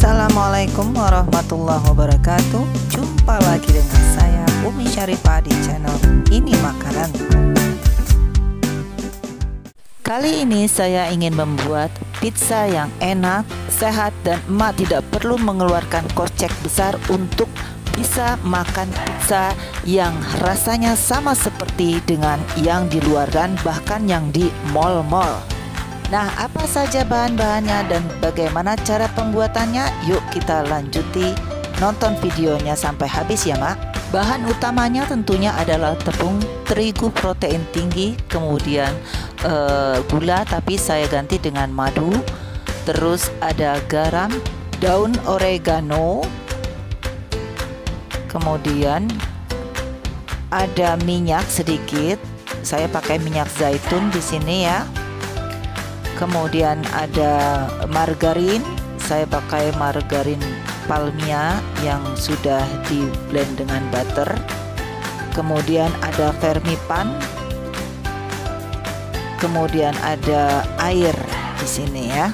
Assalamualaikum warahmatullahi wabarakatuh. Jumpa lagi dengan saya Umi Syarifah di channel Ini Makananku. Kali ini saya ingin membuat pizza yang enak, sehat, dan emak tidak perlu mengeluarkan kocek besar untuk bisa makan pizza yang rasanya sama seperti dengan yang di luar dan bahkan yang di mall-mall. Nah, apa saja bahan-bahannya dan bagaimana cara pembuatannya? Yuk kita lanjuti nonton videonya sampai habis ya, Mak. Bahan utamanya tentunya adalah tepung terigu protein tinggi, kemudian gula tapi saya ganti dengan madu. Terus ada garam, daun oregano, kemudian ada minyak sedikit. Saya pakai minyak zaitun di sini ya. Kemudian ada margarin, saya pakai margarin Palmia yang sudah di blend dengan butter. Kemudian ada vermipan. Kemudian ada air di sini ya.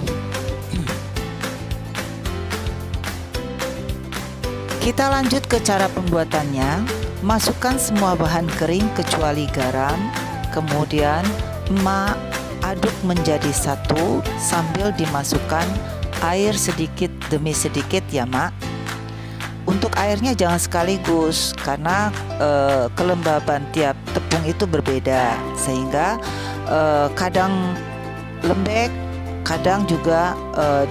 Kita lanjut ke cara pembuatannya. Masukkan semua bahan kering kecuali garam. Kemudian emak aduk menjadi satu sambil dimasukkan air sedikit demi sedikit ya, Mak. Untuk airnya jangan sekaligus karena kelembaban tiap tepung itu berbeda, sehingga kadang lembek, kadang juga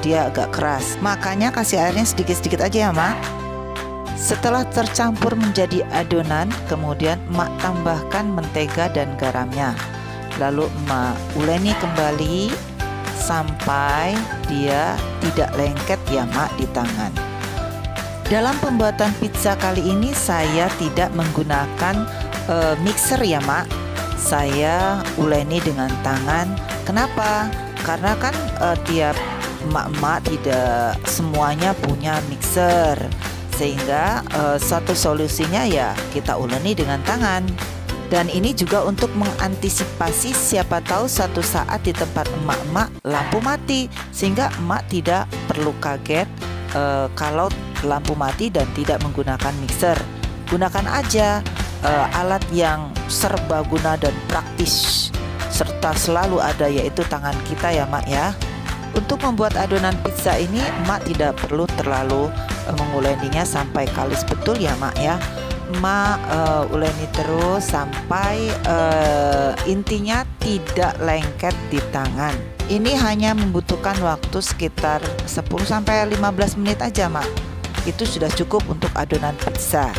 dia agak keras. Makanya kasih airnya sedikit-sedikit aja ya, Mak. Setelah tercampur menjadi adonan, kemudian emak tambahkan mentega dan garamnya. Lalu emak uleni kembali sampai dia tidak lengket ya, Mak, di tangan. Dalam pembuatan pizza kali ini saya tidak menggunakan mixer ya, Mak. Saya uleni dengan tangan. Kenapa? Karena kan tiap emak-emak tidak semuanya punya mixer, sehingga satu solusinya ya kita uleni dengan tangan. Dan ini juga untuk mengantisipasi siapa tahu suatu saat di tempat emak-emak lampu mati, sehingga emak tidak perlu kaget kalau lampu mati dan tidak menggunakan mixer. Gunakan aja alat yang serbaguna dan praktis serta selalu ada, yaitu tangan kita ya, Mak ya. Untuk membuat adonan pizza ini emak tidak perlu terlalu menguleninya sampai kalis betul ya, Mak ya. Emak uleni terus sampai intinya tidak lengket di tangan. Ini hanya membutuhkan waktu sekitar 10-15 menit aja, Mak. Itu sudah cukup untuk adonan pizza.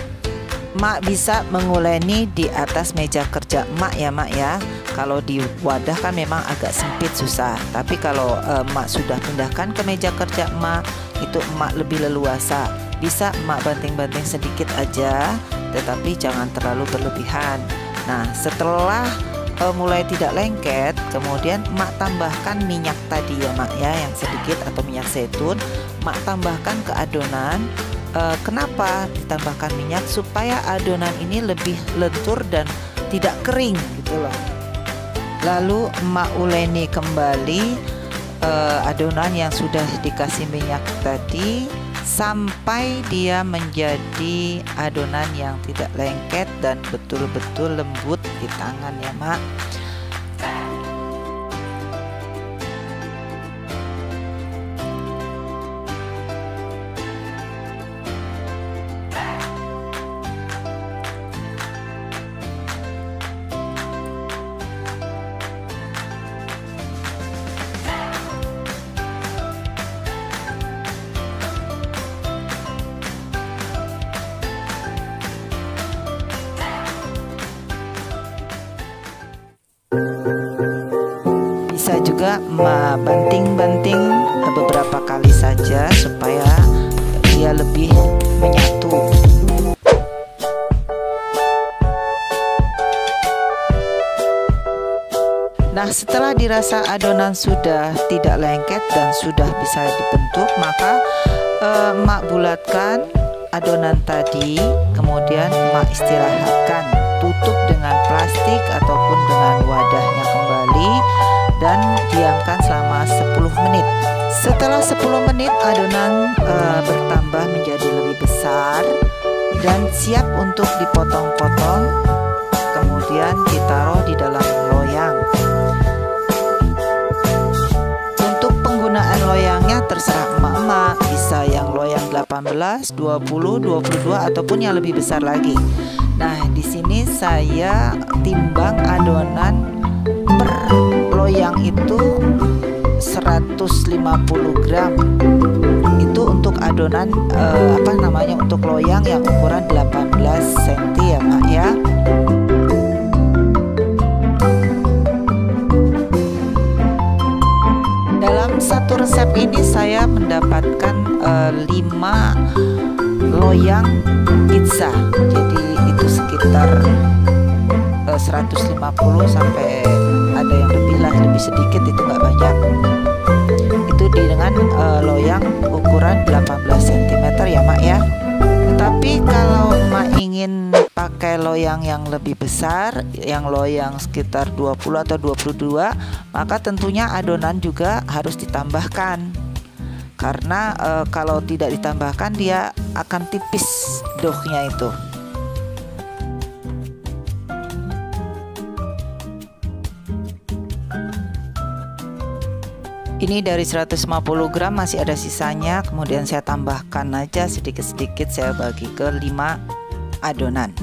Emak bisa menguleni di atas meja kerja emak ya, Mak ya. Kalau di wadah kan memang agak sempit, susah. Tapi kalau emak sudah pindahkan ke meja kerja emak, itu emak lebih leluasa. Bisa emak banting-banting sedikit aja, tetapi jangan terlalu berlebihan. Nah, setelah mulai tidak lengket, kemudian emak tambahkan minyak tadi ya, Mak ya, yang sedikit atau minyak zaitun. Emak tambahkan ke adonan. Kenapa ditambahkan minyak? Supaya adonan ini lebih lentur dan tidak kering gitu loh. Lalu emak uleni kembali adonan yang sudah dikasih minyak tadi sampai dia menjadi adonan yang tidak lengket dan betul-betul lembut di tangan ya, Mak. Bisa juga banting-banting beberapa kali saja supaya dia lebih menyatu. Nah, setelah dirasa adonan sudah tidak lengket dan sudah bisa dibentuk, maka emak bulatkan adonan tadi, kemudian emak istirahatkan. Tutup dengan plastik ataupun dengan wadahnya kembali dan diamkan selama 10 menit. Setelah 10 menit adonan bertambah menjadi lebih besar dan siap untuk dipotong-potong, kemudian ditaruh di dalam loyang. Untuk penggunaan loyangnya terserah emak-emak, bisa yang loyang 18, 20, 22 ataupun yang lebih besar lagi. Nah, di sini saya timbang adonan per loyang itu 150 gram. Itu untuk adonan untuk loyang yang ukuran 18 cm ya Mak ya. Dalam satu resep ini saya mendapatkan 5 loyang pizza. Jadi itu sekitar 150 sampai ada yang lebih sedikit, itu nggak banyak. Itu dengan loyang ukuran 18 cm ya Mak ya. Tetapi kalau Mak ingin pakai loyang yang lebih besar, yang loyang sekitar 20 atau 22, maka tentunya adonan juga harus ditambahkan. Karena kalau tidak ditambahkan dia akan tipis doughnya itu. Ini dari 150 gram masih ada sisanya, kemudian saya tambahkan aja sedikit-sedikit, saya bagi ke 5 adonan.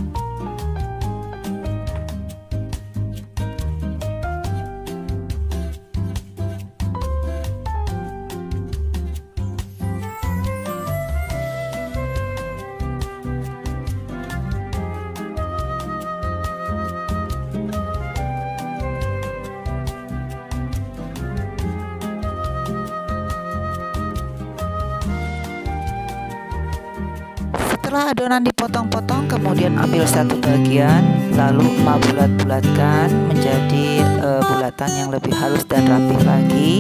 Setelah adonan dipotong-potong, kemudian ambil satu bagian, lalu emak bulat-bulatkan menjadi bulatan yang lebih halus dan rapi lagi.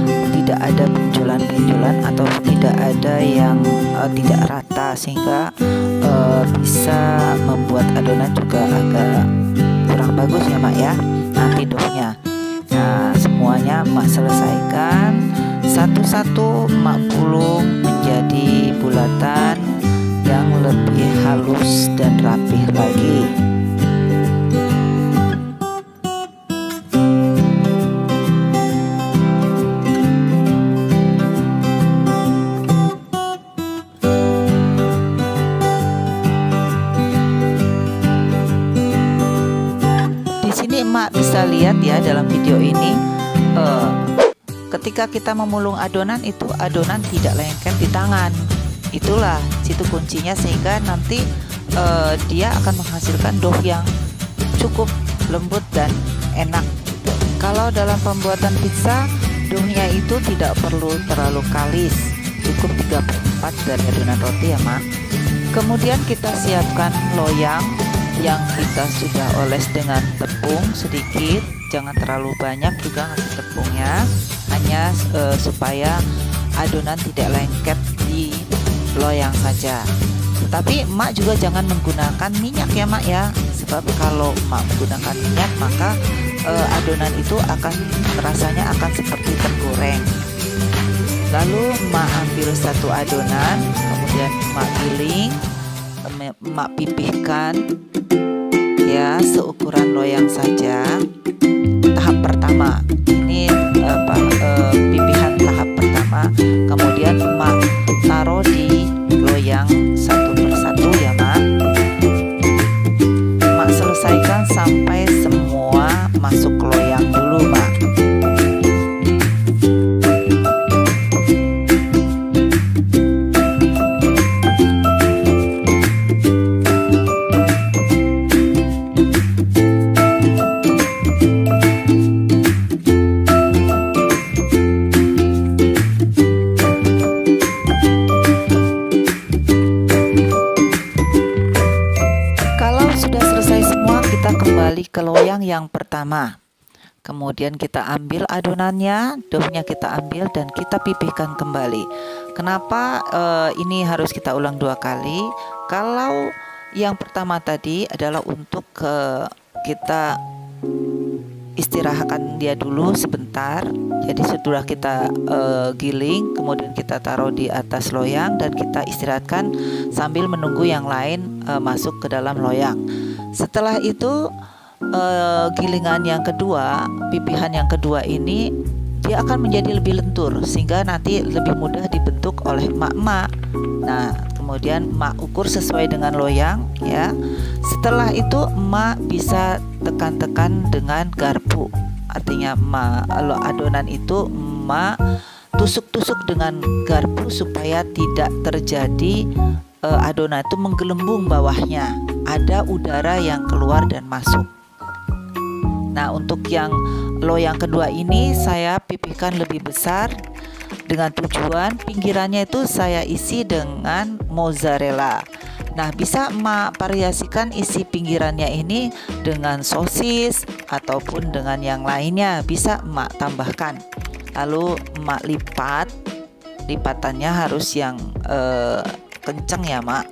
Tidak ada benjolan-benjolan atau tidak ada yang tidak rata, sehingga bisa membuat adonan juga agak kurang bagus ya Mak ya, nanti doughnya. Nah, semuanya emak selesaikan satu-satu, emak gulung menjadi bulatan yang lebih halus dan rapih lagi. Di sini emak bisa lihat ya dalam video ini, ketika kita memulung adonan itu adonan tidak lengket di tangan. Itulah situ kuncinya, sehingga nanti dia akan menghasilkan dough yang cukup lembut dan enak gitu. Kalau dalam pembuatan pizza, doughnya itu tidak perlu terlalu kalis, cukup 3/4 dari adonan roti ya Mak. Kemudian kita siapkan loyang yang kita sudah oles dengan tepung sedikit, jangan terlalu banyak juga ngasih tepungnya, hanya supaya adonan tidak lengket di loyang saja. Tapi emak juga jangan menggunakan minyak ya Mak ya, sebab kalau emak menggunakan minyak maka adonan itu rasanya akan seperti tergoreng. Lalu emak ambil satu adonan, kemudian emak giling, emak pipihkan ya seukuran loyang saja. Tahap pertama ini pipihan tahap pertama, kemudian emak taruh di loyang satu persatu ya Mak. Emak selesaikan sampai semua masuk ke loyang dulu Mak. Kembali ke loyang yang pertama, kemudian kita ambil adonannya, doughnya kita ambil dan kita pipihkan kembali. Kenapa ini harus kita ulang 2 kali? Kalau yang pertama tadi adalah untuk kita istirahatkan dia dulu sebentar. Jadi setelah kita giling, kemudian kita taruh di atas loyang dan kita istirahatkan sambil menunggu yang lain masuk ke dalam loyang. Setelah itu gilingan yang kedua, pipihan yang kedua ini dia akan menjadi lebih lentur sehingga nanti lebih mudah dibentuk oleh emak-emak. Nah, kemudian emak ukur sesuai dengan loyang ya. Setelah itu emak bisa tekan-tekan dengan garpu. Artinya emak adonan itu emak tusuk-tusuk dengan garpu supaya tidak terjadi adonan itu menggelembung bawahnya. Ada udara yang keluar dan masuk. Nah, untuk yang loyang kedua ini saya pipihkan lebih besar dengan tujuan pinggirannya itu saya isi dengan mozzarella. Nah, bisa emak variasikan isi pinggirannya ini dengan sosis ataupun dengan yang lainnya, bisa emak tambahkan. Lalu emak lipatannya harus yang kenceng ya mak,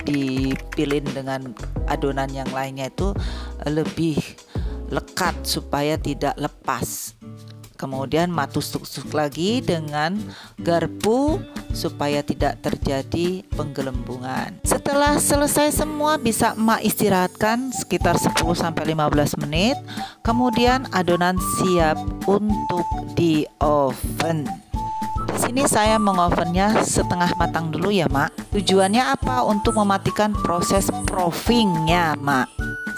dipilin dengan adonan yang lainnya itu lebih lekat supaya tidak lepas. Kemudian emak tusuk-tusuk lagi dengan garpu supaya tidak terjadi penggelembungan. Setelah selesai semua bisa emak istirahatkan sekitar 10-15 menit. Kemudian adonan siap untuk di oven. Di sini saya mengovennya setengah matang dulu ya mak. Tujuannya apa? Untuk mematikan proses proofingnya mak.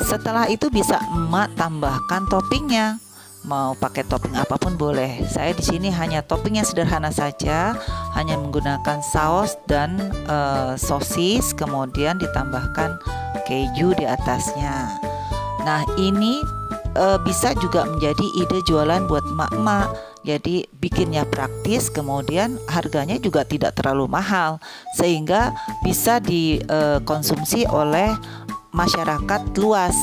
Setelah itu bisa emak tambahkan toppingnya. Mau pakai topping apapun boleh. Saya di sini hanya topping yang sederhana saja, hanya menggunakan saus dan sosis, kemudian ditambahkan keju di atasnya. Nah, ini bisa juga menjadi ide jualan buat emak-emak. Jadi bikinnya praktis, kemudian harganya juga tidak terlalu mahal, sehingga bisa dikonsumsi oleh masyarakat luas.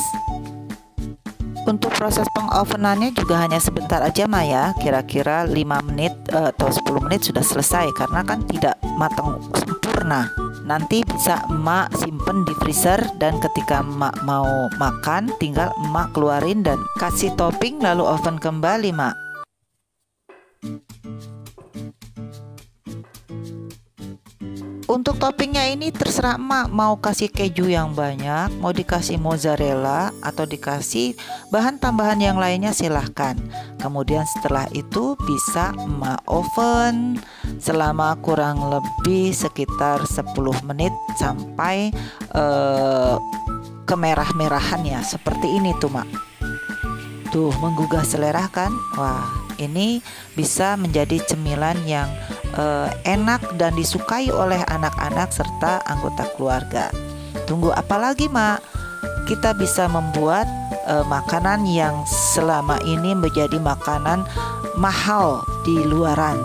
Untuk proses pengovenannya juga hanya sebentar aja mak ya, kira-kira 5 menit atau 10 menit sudah selesai, karena kan tidak matang sempurna. Nanti bisa emak simpen di freezer dan ketika emak mau makan tinggal emak keluarin dan kasih topping lalu oven kembali mak. Untuk toppingnya ini terserah emak mau kasih keju yang banyak, mau dikasih mozzarella atau dikasih bahan tambahan yang lainnya silahkan. Kemudian setelah itu bisa emak oven selama kurang lebih sekitar 10 menit sampai kemerah-merahan ya, seperti ini tuh mak. Tuh menggugah selera kan? Wah, ini bisa menjadi cemilan yang enak dan disukai oleh anak-anak serta anggota keluarga. Tunggu apa lagi mak? Kita bisa membuat makanan yang selama ini menjadi makanan mahal di luaran.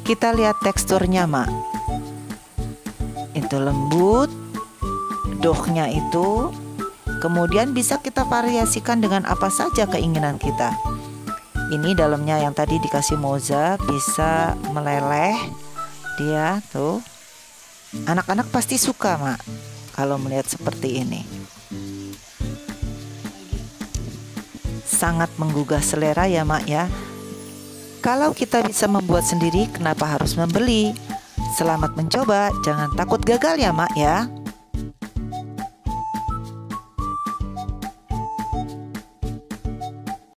Kita lihat teksturnya mak. Itu lembut, doughnya itu. Kemudian bisa kita variasikan dengan apa saja keinginan kita. Ini dalamnya yang tadi dikasih moza bisa meleleh. Dia tuh, anak-anak pasti suka mak kalau melihat seperti ini. Sangat menggugah selera ya mak ya. Kalau kita bisa membuat sendiri, kenapa harus membeli? Selamat mencoba, jangan takut gagal ya mak ya.